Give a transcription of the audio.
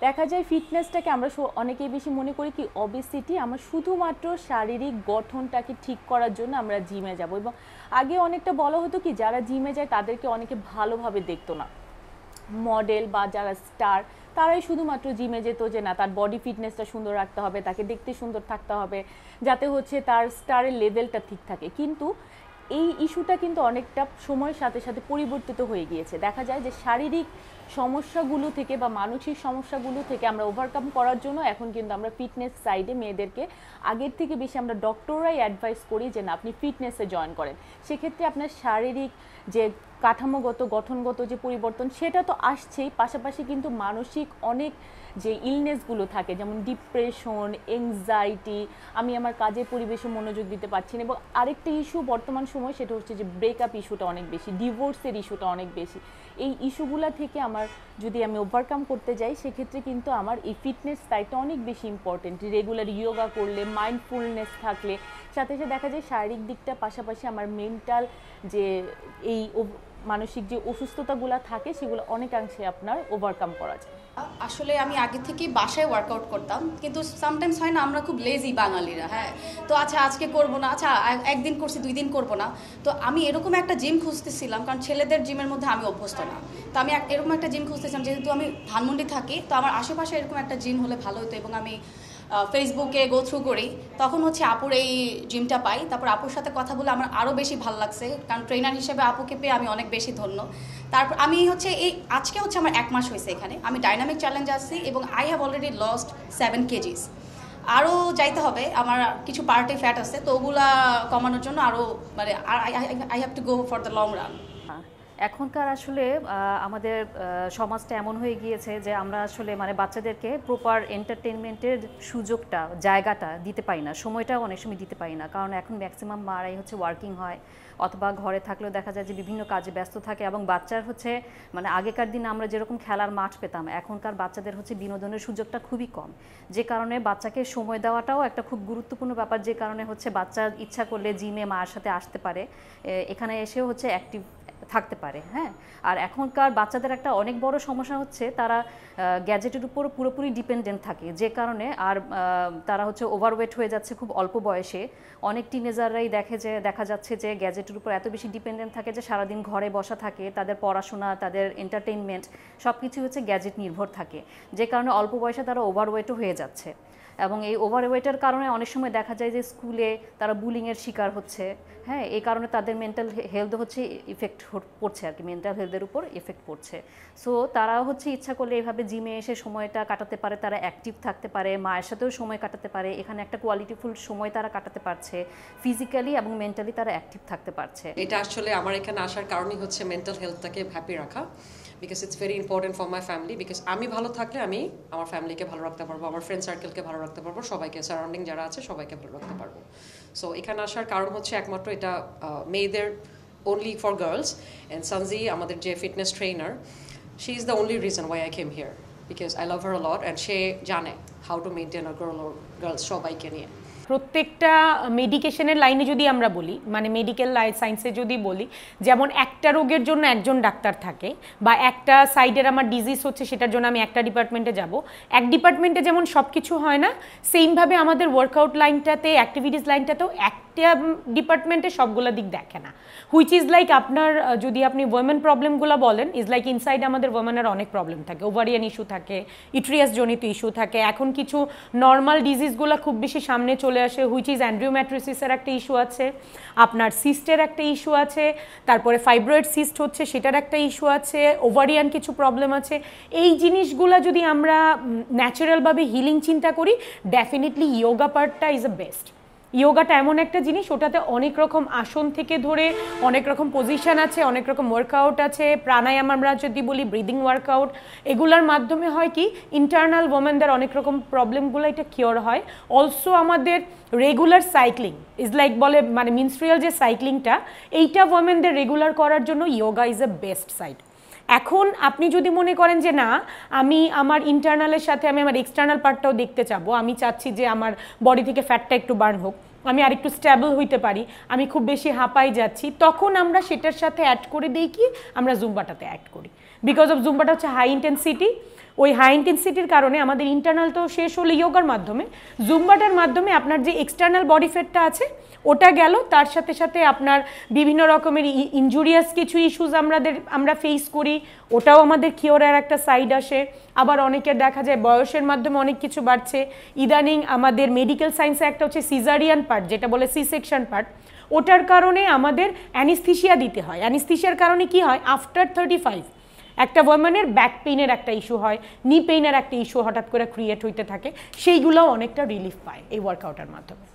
দেখা যায় ফিটনেসটাকে আমরা অনেকেই বেশি মনে করি কি অবেসিটি, আমরা শুধুমাত্র শারীরিক গঠনটাকে ঠিক করার জন্য আমরা জিমে যাব। এবং আগে অনেকটা বলা হতো কি যারা জিমে যায় তাদেরকে অনেকে ভালোভাবে দেখতো না, মডেল বা যারা স্টার তারাই শুধুমাত্র জিমে যেত, যে না তার বডি ফিটনেসটা সুন্দর রাখতে হবে, তাকে দেখতে সুন্দর থাকতে হবে, যাতে হচ্ছে তার স্টারের লেভেলটা ঠিক থাকে। কিন্তু এই ইস্যুটা কিন্তু অনেকটা সময়ের সাথে সাথে পরিবর্তিত হয়ে গিয়েছে। দেখা যায় যে শারীরিক সমস্যাগুলো থেকে বা মানসিক সমস্যাগুলো থেকে আমরা ওভারকাম করার জন্য এখন কিন্তু আমরা ফিটনেস সাইডে মেয়েদেরকে আগের থেকে বেশি আমরা ডক্টররাই অ্যাডভাইস করি যে না আপনি ফিটনেসে জয়েন করেন। সেক্ষেত্রে আপনার শারীরিক যে কাঠামোগত গঠনগত যে পরিবর্তন সেটা তো আসছেই, পাশাপাশি কিন্তু মানসিক অনেক যে ইলনেসগুলো থাকে, যেমন ডিপ্রেশন, এংজাইটি, আমি আমার কাজের পরিবেশে মনোযোগ দিতে পারছি না, এবং আরেকটা ইস্যু বর্তমান সময় সেটা হচ্ছে যে ব্রেকআপ ইস্যুটা অনেক বেশি, ডিভোর্সের ইস্যুটা অনেক বেশি। এই ইস্যুগুলা থেকে আমার যদি আমি ওভারকাম করতে যাই সেক্ষেত্রে কিন্তু আমার এই ফিটনেস সাইডটা অনেক বেশি ইম্পর্টেন্ট। রেগুলার ইয়োগা করলে, মাইন্ডফুলনেস থাকলে, সাথে সাথে দেখা যায় শারীরিক দিকটা পাশাপাশি আমার মেন্টাল যে এই মানসিক যে অসুস্থতাগুলো থাকে সেগুলো অনেকাংশে আপনার ওভারকাম করা যায়। আসলে আমি আগে থেকে বাসায় ওয়ার্কআউট করতাম, কিন্তু সামটাইমস হয় না আমরা খুব লেজি বাঙালিরা, হ্যাঁ তো আচ্ছা আজকে করব না, আচ্ছা একদিন করছি 2 দিন করব না। তো আমি এরকম একটা জিম খুঁজতেছিলাম, কারণ ছেলেদের জিমের মধ্যে আমি অভ্যস্ত না। তো আমি এরকম একটা জিম খুঁজতেছিলাম, যেহেতু আমি ধানমন্ডি থাকি, তো আমার আশেপাশে এরকম একটা জিম হলে ভালো হতো। এবং আমি ফেসবুকে গো থ্রু করি, তখন হচ্ছে আপুর এই জিমটা পাই। তারপর আপুর সাথে কথা বলে আমার আরও বেশি ভালো লাগছে, কারণ ট্রেনার হিসেবে আপুকে পেয়ে আমি অনেক বেশি ধন্য। তারপর আমি হচ্ছে এই আজকে হচ্ছে আমার 1 মাস হয়েছে এখানে, আমি ডাইনামিক চ্যালেঞ্জ আসছি এবং I have already lost 7 KGs. আরও যাইতে হবে, আমার কিছু পার্টে ফ্যাট আছে, তো ওগুলা কমানোর জন্য আরও মানে I have to go for the long run. এখনকার আসলে আমাদের সমাজটা এমন হয়ে গিয়েছে যে আমরা আসলে মানে বাচ্চাদেরকে প্রপার এন্টারটেনমেন্টের সুযোগটা, জায়গাটা দিতে পারি না, সময়টাও অনেক সময় দিতে পারি না। কারণ এখন ম্যাক্সিমাম মারাই হচ্ছে ওয়ার্কিং হয়, অথবা ঘরে থাকলেও দেখা যায় যে বিভিন্ন কাজে ব্যস্ত থাকে। এবং বাচ্চার হচ্ছে মানে আগেকার দিনে আমরা যেরকম খেলার মাঠ পেতাম, এখনকার বাচ্চাদের হচ্ছে বিনোদনের সুযোগটা খুবই কম, যে কারণে বাচ্চাকে সময় দেওয়াটাও একটা খুব গুরুত্বপূর্ণ ব্যাপার। যে কারণে হচ্ছে বাচ্চা ইচ্ছা করলে জিমে মায়ের সাথে আসতে পারে, এখানে এসেও হচ্ছে অ্যাক্টিভ থাকতে পারে। হ্যাঁ, আর এখনকার বাচ্চাদের একটা অনেক বড় সমস্যা হচ্ছে তারা গ্যাজেটের উপর পুরোপুরি ডিপেন্ডেন্ট থাকে, যে কারণে আর তারা হচ্ছে ওভারওয়েট হয়ে যাচ্ছে খুব অল্প বয়সে। অনেক টিনেজাররাই দেখা যাচ্ছে যে গ্যাজেটের উপর এত বেশি ডিপেন্ডেন্ট থাকে যে সারাদিন ঘরে বসা থাকে, তাদের পড়াশোনা, তাদের এন্টারটেইনমেন্ট সব কিছু হচ্ছে গ্যাজেট নির্ভর থাকে, যে কারণে অল্প বয়সে তারা ওভারওয়েটও হয়ে যাচ্ছে। এবং এই ওভারওয়েটের কারণে অনেক সময় দেখা যায় যে স্কুলে তারা বুলিংয়ের শিকার হচ্ছে। হ্যাঁ, এই কারণে তাদের মেন্টাল হেলথ হচ্ছে ইফেক্ট পড়ছে আর কি, মেন্টাল হেলথের উপর এফেক্ট পড়ছে। সো তারা হচ্ছে ইচ্ছা করলে এভাবে জিমে এসে সময়টা কাটাতে পারে, তারা অ্যাক্টিভ থাকতে পারে, মায়ের সাথেও সময় কাটাতে পারে, এখানে একটা কোয়ালিটিফুল সময় তারা কাটাতে পারছে, ফিজিক্যালি এবং মেন্টালি তারা অ্যাক্টিভ থাকতে পারছে। এটা আসলে আমার এখানে আসার কারণই হচ্ছে মেন্টাল হেলথটাকে হ্যাপি রাখা, because it's very important for my family. Because আমি ভালো থাকলে আমি আমার ফ্যামিলিকে ভালো রাখতে পারবো, আমার ফ্রেন্ড সার্কেলকে ভালো রাখতে পারবো, সবাইকে সারাউন্ডিং যারা আছে সবাইকে ভালো রাখতে পারবো। সো এখানে আসার কারণ হচ্ছে একমাত্র এটা মেয়েদের only for girls, and Sanzi আমাদের যে fitness trainer, she is the only reason why I came here, because I love her a lot and সে জানে how to maintain a girl or girls সবাইকে নিয়ে। প্রত্যেকটা মেডিকেশনের লাইনে যদি আমরা বলি, মানে মেডিকেল সায়েন্সে যদি বলি, যেমন একটা রোগের জন্য একজন ডাক্তার থাকে, বা একটা সাইডের আমার ডিজিজ হচ্ছে সেটার জন্য আমি একটা ডিপার্টমেন্টে যাব, এক ডিপার্টমেন্টে যেমন সব কিছু হয় না, সেমভাবে আমাদের ওয়ার্কআউট লাইনটাতে, অ্যাক্টিভিটিস লাইনটাতেও একটা ডিপার্টমেন্টে সবগুলো দিক দেখে না। হুইচ ইজ লাইক আপনার যদি আপনি ওমেন প্রবলেমগুলো বলেন, ইজ লাইক ইনসাইড আমাদের ওমেনের অনেক প্রবলেম থাকে, ওভারিয়ান ইস্যু থাকে, ইট্রিয়াস জনিত ইস্যু থাকে, এখন কিছু নর্মাল ডিজিজগুলো খুব বেশি সামনে চলে আসে, হুইচ ইজ অ্যান্ড্রিওম্যাট্রিসিসের একটা ইস্যু আছে, আপনার সিস্টের একটা ইস্যু আছে, তারপরে ফাইব্রয়েড সিস্ট হচ্ছে সেটার একটা ইস্যু আছে, ওভারিয়ান কিছু প্রবলেম আছে। এই জিনিসগুলো যদি আমরা ন্যাচারালভাবে হিলিং চিন্তা করি, ডেফিনেটলি ইয়োগা পার্টটা ইজ এ বেস্ট। ইয়োগাটা এমন একটা জিনিস, ওটাতে অনেক রকম আসন থেকে ধরে অনেক রকম পজিশন আছে, অনেক রকম ওয়ার্কআউট আছে, প্রাণায়াম আমরা যদি বলি, ব্রিদিং ওয়ার্কআউট, এগুলোর মাধ্যমে হয় কি ইন্টারনাল ওমেনদের অনেক রকম প্রবলেমগুলো এটা কিওর হয়। অলসো আমাদের রেগুলার সাইক্লিং ইজ লাইক বলে, মানে মিনস্ট্রিয়াল যে সাইক্লিংটা, এইটা ওমেনদের রেগুলার করার জন্য yoga is a best side. এখন আপনি যদি মনে করেন যে না, আমি আমার ইন্টারনালের সাথে আমি আমার এক্সটার্নাল পার্টটাও দেখতে চাবো, আমি চাচ্ছি যে আমার বডি থেকে ফ্যাটটা একটু বার্ন হোক, আমি আরেকটু স্টেবল হইতে পারি, আমি খুব বেশি হাঁপাই যাচ্ছি, তখন আমরা সেটার সাথে অ্যাড করে দিই কি, আমরা জুম্বাটাতে অ্যাড করি। বিকজ অফ জুম্বাটা হচ্ছে হাই ইন্টেন্সিটি, ওই হাই ইন্টেন্সিটির কারণে আমাদের ইন্টারনাল তো শেষ হলো ইয়োগার মাধ্যমে, জুম্বাটার মাধ্যমে আপনার যে এক্সটার্নাল বডি ফ্যাটটা আছে ওটা গেল, তার সাথে সাথে আপনার বিভিন্ন রকমের ইনজুরিয়াস কিছু ইস্যুস আমরা ফেস করি, ওটাও আমাদের কিওরের একটা সাইড আসে। আবার অনেকের দেখা যায় বয়সের মাধ্যমে অনেক কিছু বাড়ছে। ইদানিং আমাদের মেডিকেল সায়েন্সে একটা হচ্ছে সিজারিয়ান পার্ট, যেটা বলে সি সেকশন পার্ট, ওটার কারণে আমাদের অ্যানিস্থিসিয়া দিতে হয়। অ্যানিস্থিসিয়ার কারণে কি হয়, আফটার 35 একটা ওয়ামেনের ব্যাক পেইনের একটা ইস্যু হয়, নি পেইনের একটা ইস্যু হঠাৎ করে ক্রিয়েট হইতে থাকে, সেইগুলোও অনেকটা রিলিফ পায় এই ওয়ার্কআউটের মাধ্যমে।